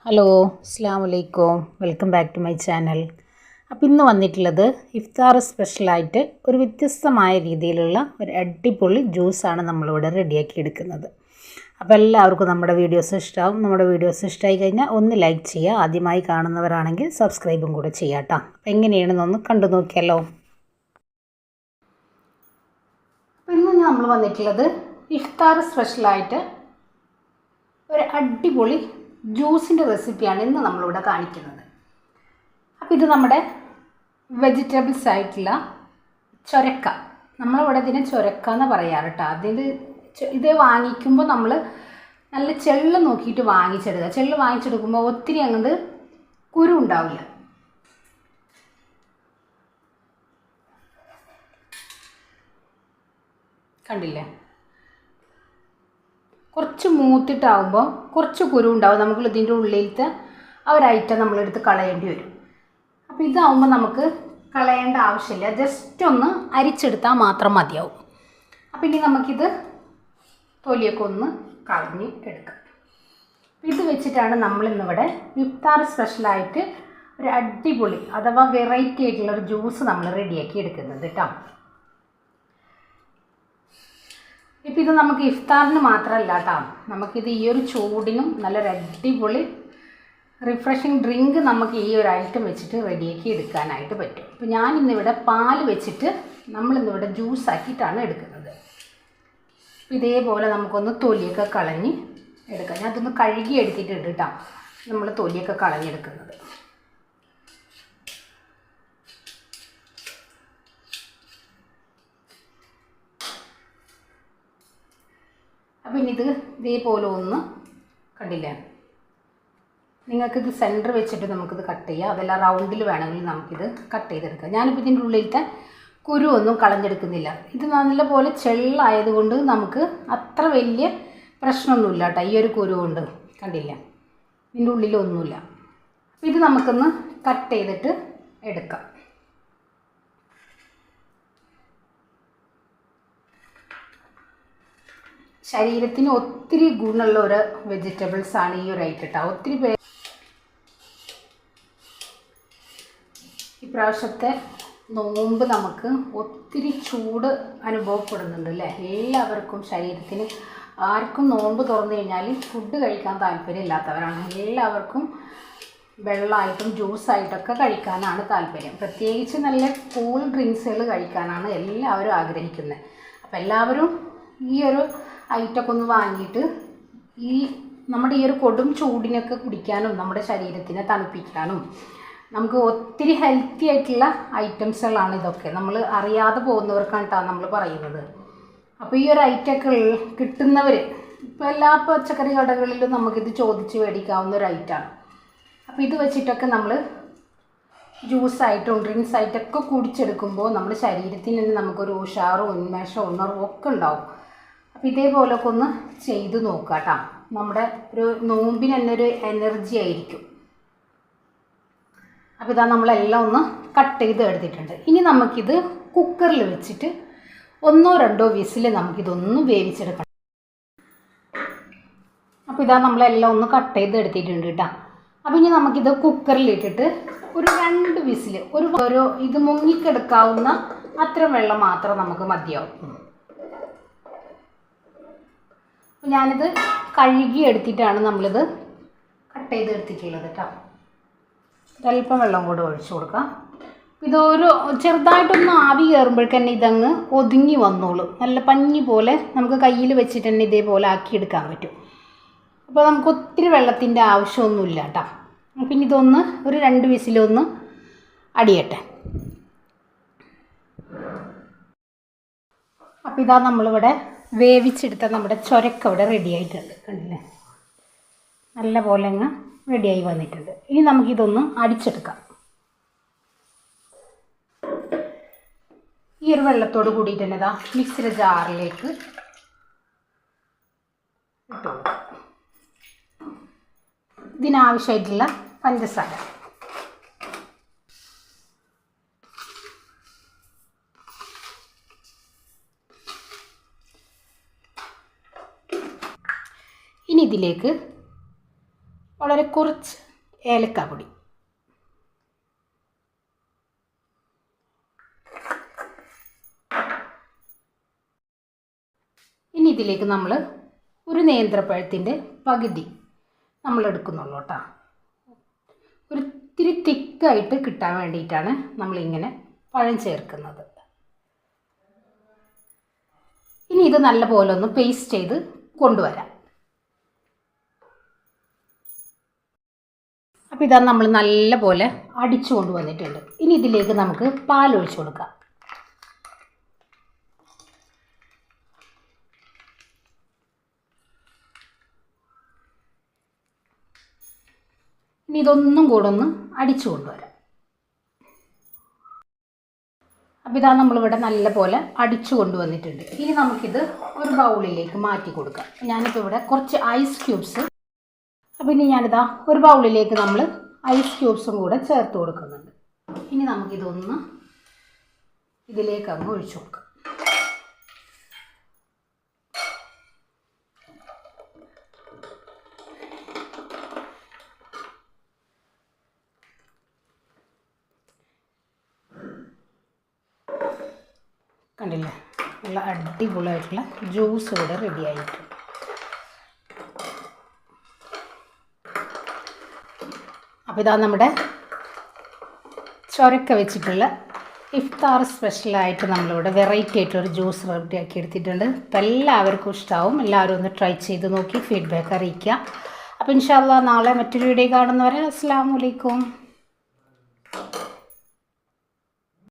Hello അസ്സാം വലൈക്കും welcome back to my channel. അപ്പോൾ ഇന്ന് വന്നിട്ടുള്ളത് ഇഫ്താർ സ്പെഷ്യലായിട്ട് ഒരു വ്യത്യസ്തമായ രീതിയിലുള്ള ഒരു അടിപൊളി ജ്യൂസാണ് നമ്മളിവിടെ റെഡിയാക്കി എടുക്കുന്നത്. അപ്പോൾ എല്ലാവർക്കും നമ്മുടെ വീഡിയോസ് ഇഷ്ടമാവും. നമ്മുടെ വീഡിയോസ് ഇഷ്ടമായി കഴിഞ്ഞാൽ ഒന്ന് ലൈക്ക് ചെയ്യുക, ആദ്യമായി കാണുന്നവരാണെങ്കിൽ സബ്സ്ക്രൈബും കൂടെ ചെയ്യാം കേട്ടോ. അപ്പോൾ എങ്ങനെയാണെന്നൊന്ന് കണ്ടു നോക്കിയാലോ. അപ്പോൾ ഇന്ന് നമ്മൾ വന്നിട്ടുള്ളത് ഇഫ്താർ സ്പെഷ്യലായിട്ട് ഒരു അടിപൊളി ജ്യൂസിൻ്റെ റെസിപ്പിയാണ് ഇന്ന് നമ്മളിവിടെ കാണിക്കുന്നത്. അപ്പോൾ ഇത് നമ്മുടെ വെജിറ്റബിൾസ് ആയിട്ടുള്ള ചൊരക്ക, നമ്മളിവിടെ ഇതിനെ ചൊരക്ക എന്ന് പറയാറ് കേട്ടോ. ഇത് വാങ്ങിക്കുമ്പോൾ നമ്മൾ നല്ല ചെള്ള് നോക്കിയിട്ട് വാങ്ങിച്ചെടുക്കുക. ചെള്ള് വാങ്ങിച്ചെടുക്കുമ്പോൾ ഒത്തിരി അങ്ങോട്ട് കുരു ഉണ്ടാവില്ല. കണ്ടില്ലേ, കുറച്ച് മൂത്തിട്ടാവുമ്പോൾ കുറച്ച് കുരു ഉണ്ടാവും. നമുക്ക് ഇതിൻ്റെ ഉള്ളിലത്തെ ആ ഒരു ഐറ്റം നമ്മളെടുത്ത് കളയേണ്ടി വരും. അപ്പോൾ ഇതാവുമ്പോൾ നമുക്ക് കളയേണ്ട ആവശ്യമില്ല, ജസ്റ്റ് ഒന്ന് അരിച്ചെടുത്താൽ മാത്രം മതിയാവും. അപ്പോൾ ഇനി നമുക്കിത് തൊലിയൊക്കെ ഒന്ന് കളഞ്ഞ് എടുക്കാം. ഇത് വെച്ചിട്ടാണ് നമ്മളിന്നിവിടെ ഇഫ്താർ സ്പെഷ്യലായിട്ട് ഒരു അടിപൊളി അഥവാ വെറൈറ്റി ആയിട്ടുള്ളൊരു ജ്യൂസ് നമ്മൾ റെഡിയാക്കി എടുക്കുന്നത് കേട്ടോ. ഇപ്പം ഇത് നമുക്ക് ഇഫ്താറിന് മാത്രമല്ല കേട്ടോ, നമുക്കിത് ഈ ഒരു ചൂടിനും നല്ലൊരു അടിപൊളി റിഫ്രഷിങ് ഡ്രിങ്ക് നമുക്ക് ഈ ഒരു ഐറ്റം വെച്ചിട്ട് റെഡിയാക്കി എടുക്കാനായിട്ട് പറ്റും. അപ്പോൾ ഞാനിന്നിവിടെ പാൽ വെച്ചിട്ട് നമ്മളിന്നിവിടെ ജ്യൂസാക്കിയിട്ടാണ് എടുക്കുന്നത്. ഇതേപോലെ നമുക്കൊന്ന് തൊലിയൊക്കെ കളഞ്ഞ് എടുക്കാം. ഞാൻ അതൊന്ന് കഴുകി എടുത്തിട്ടുണ്ട് കേട്ടോ, നമ്മൾ തൊലിയൊക്കെ കളഞ്ഞെടുക്കുന്നത്. അപ്പോൾ ഇനി ഇത് ഇതേപോലെ ഒന്ന് കണ്ടില്ലേ, നിങ്ങൾക്കിത് സെൻറ്റർ വെച്ചിട്ട് നമുക്കിത് കട്ട് ചെയ്യാം, അതെല്ലാം റൗണ്ടിൽ വേണമെങ്കിൽ നമുക്കിത് കട്ട് ചെയ്തെടുക്കാം. ഞാനിപ്പോൾ ഇതിൻ്റെ ഉള്ളിലത്തെ കുരു ഒന്നും കളഞ്ഞെടുക്കുന്നില്ല. ഇത് നല്ലപോലെ ചെള്ളായതുകൊണ്ട് നമുക്ക് അത്ര വലിയ പ്രശ്നമൊന്നുമില്ല കേട്ടോ. ഈ ഒരു കുരു കൊണ്ട് കണ്ടില്ല, ഇതിൻ്റെ ഉള്ളിലൊന്നുമില്ല. അപ്പോൾ ഇത് നമുക്കൊന്ന് കട്ട് ചെയ്തിട്ട് എടുക്കാം. ശരീരത്തിന് ഒത്തിരി ഗുണമുള്ള ഒരു വെജിറ്റബിൾസാണ് ഈ ഒരു ഐറ്റം കേട്ടോ. ഒത്തിരി പേര് ഇപ്രാവശ്യത്തെ നോമ്പ് നമുക്ക് ഒത്തിരി ചൂട് അനുഭവപ്പെടുന്നുണ്ട് അല്ലേ. എല്ലാവർക്കും ശരീരത്തിന് ആർക്കും നോമ്പ് തുറന്നു കഴിഞ്ഞാൽ ഫുഡ് കഴിക്കാൻ താല്പര്യമില്ലാത്തവരാണ്. എല്ലാവർക്കും വെള്ളമായിട്ടും ജ്യൂസായിട്ടൊക്കെ കഴിക്കാനാണ് താല്പര്യം. പ്രത്യേകിച്ച് നല്ല കൂൾ ഡ്രിങ്ക്സുകൾ കഴിക്കാനാണ് എല്ലാവരും ആഗ്രഹിക്കുന്നത്. അപ്പോൾ എല്ലാവരും ഈ ഒരു ഐറ്റമൊക്കെ ഒന്ന് വാങ്ങിയിട്ട് നമ്മുടെ ഈ ഒരു കൊടും ചൂടിനൊക്കെ കുടിക്കാനും നമ്മുടെ ശരീരത്തിനെ തണുപ്പിക്കാനും നമുക്ക് ഒത്തിരി ഹെൽത്തി ആയിട്ടുള്ള ഐറ്റംസുകളാണ് ഇതൊക്കെ. നമ്മൾ അറിയാതെ പോകുന്നവർക്കാണ് കേട്ടോ നമ്മൾ പറയുന്നത്. അപ്പോൾ ഈ ഒരു ഐറ്റമൊക്കെ കിട്ടുന്നവർ ഇപ്പോൾ എല്ലാ പച്ചക്കറി കടകളിലും നമുക്കിത് ചോദിച്ച് മേടിക്കാവുന്ന ഒരു ഐറ്റമാണ്. അപ്പോൾ ഇത് വെച്ചിട്ടൊക്കെ നമ്മൾ ജ്യൂസായിട്ടും ഡ്രിങ്ക്സ് ആയിട്ടൊക്കെ കുടിച്ചെടുക്കുമ്പോൾ നമ്മുടെ ശരീരത്തിന് തന്നെ നമുക്കൊരു ഉഷാറും ഉന്മേഷവും ഉണർവും ഒക്കെ ഉണ്ടാവും. അപ്പോൾ ഇതേപോലൊക്കെ ഒന്ന് ചെയ്ത് നോക്കുക കേട്ടോ. നമ്മുടെ ഒരു നോമ്പിന് തന്നെ ഒരു എനർജി ആയിരിക്കും. അപ്പോൾ ഇതാ നമ്മളെല്ലാം ഒന്ന് കട്ട് ചെയ്ത് എടുത്തിട്ടുണ്ട്. ഇനി നമുക്കിത് കുക്കറിൽ വെച്ചിട്ട് 1-2 വിസിൽ നമുക്കിതൊന്ന് വേവിച്ചെടുക്കണം. അപ്പോൾ ഇതാ നമ്മളെല്ലാം ഒന്ന് കട്ട് ചെയ്ത് എടുത്തിട്ടുണ്ട് കേട്ടോ. അപ്പോൾ ഇനി നമുക്കിത് കുക്കറിലിട്ടിട്ട് ഒരു 2 വിസിൽ, ഒരു ഇത് മുങ്ങിക്കെടുക്കാവുന്ന അത്രയും വെള്ളം മാത്രം നമുക്ക് മതിയാവും. അപ്പോൾ ഞാനിത് കഴുകി എടുത്തിട്ടാണ് നമ്മളിത് കട്ട് ചെയ്ത് എടുത്തിട്ടുള്ളത് കേട്ടോ. ഒരല്പം വെള്ളം കൂടെ ഒഴിച്ചു കൊടുക്കാം. ഇതൊരു ചെറുതായിട്ടൊന്ന് ആവി കയറുമ്പോഴേക്ക് തന്നെ ഇതങ്ങ് ഒതുങ്ങി വന്നോളും. നല്ല പഞ്ഞി പോലെ നമുക്ക് കയ്യിൽ വെച്ചിട്ട് തന്നെ ഇതേപോലെ ആക്കിയെടുക്കാൻ പറ്റും. അപ്പോൾ നമുക്ക് ഒത്തിരി വെള്ളത്തിൻ്റെ ആവശ്യമൊന്നുമില്ല കേട്ടോ. പിന്നെ ഇതൊന്ന് ഒരു 2 വിസിലൊന്ന് അടിയട്ടെ. അപ്പോൾ ഇതാ നമ്മളിവിടെ വേവിച്ചെടുത്ത നമ്മുടെ ചൊരക്ക ഇവിടെ റെഡി ആയിട്ടുണ്ട്. കണ്ടില്ലേ, നല്ല പോലെ അങ്ങ് റെഡിയായി വന്നിട്ടുണ്ട്. ഇനി നമുക്കിതൊന്ന് അടിച്ചെടുക്കാം. ഈ ഒരു വെള്ളത്തോട് കൂടിയിട്ട് തന്നെ ഇതാ മിക്സിയുടെ ജാറിലേക്ക് ഇട്ട് കൊടുക്കാം. ഇതിനാവശ്യമായിട്ടുള്ള പഞ്ചസാര, ഇനി ഇതിലേക്ക് വളരെ കുറച്ച് ഏലക്കാപ്പൊടി, ഇനി ഇതിലേക്ക് നമ്മൾ ഒരു നേന്ത്രപ്പഴത്തിൻ്റെ പകുതി നമ്മൾ എടുക്കുന്നുള്ളൂ കേട്ടോ. ഒരു ഇത്തിരി തിക്കായിട്ട് കിട്ടാൻ വേണ്ടിയിട്ടാണ് നമ്മളിങ്ങനെ പഴം ചേർക്കുന്നത്. ഇനി ഇത് നല്ലപോലെ ഒന്ന് പേസ്റ്റ് ചെയ്ത് കൊണ്ടുവരാം. അപ്പോൾ ഇതാ നമ്മൾ നല്ലപോലെ അടിച്ചു കൊണ്ടുവന്നിട്ടുണ്ട്. ഇനി ഇതിലേക്ക് നമുക്ക് പാലൊഴിച്ച് കൊടുക്കാം. ഇനി ഇതൊന്നും കൂടെ ഒന്ന് അടിച്ചു കൊണ്ടുവരാം. അപ്പോൾ ഇതാ നമ്മളിവിടെ നല്ലപോലെ അടിച്ചു കൊണ്ടുവന്നിട്ടുണ്ട്. ഇനി നമുക്കിത് ഒരു ബൗളിലേക്ക് മാറ്റി കൊടുക്കാം. ഞാനിപ്പോൾ ഇവിടെ കുറച്ച് ഐസ് ക്യൂബ്സ്, അപ്പോൾ ഇനി ഞാനിതാ ഒരു ബൗളിലേക്ക് നമ്മൾ ഐസ് ക്യൂബ്സും കൂടെ ചേർത്ത് കൊടുക്കുന്നുണ്ട്. ഇനി നമുക്കിതൊന്ന് ഇതിലേക്ക് അങ്ങ് ഒഴിച്ചു കൊടുക്കാം. കണ്ടില്ലേ, നല്ല അടിപൊളിയായിട്ടുള്ള ജ്യൂസ് ഇവിടെ റെഡി ആയിട്ടുണ്ട്. അപ്പോൾ ഇതാ നമ്മുടെ ചൊരക്ക വെച്ചിട്ടുള്ള ഇഫ്താർ സ്പെഷ്യലായിട്ട് നമ്മളിവിടെ വെറൈറ്റി ആയിട്ടൊരു ജ്യൂസ് റെഡിയാക്കി എടുത്തിട്ടുണ്ട്. അപ്പോൾ എല്ലാവർക്കും ഇഷ്ടമാവും. എല്ലാവരും ഒന്ന് ട്രൈ ചെയ്ത് നോക്കി ഫീഡ്ബാക്ക് അറിയിക്കുക. അപ്പോൾ ഇൻഷാ അല്ലാഹ് നാളെ മറ്റൊരു വീഡിയോ കാണുന്നവരെ അസ്സലാമു അലൈക്കും.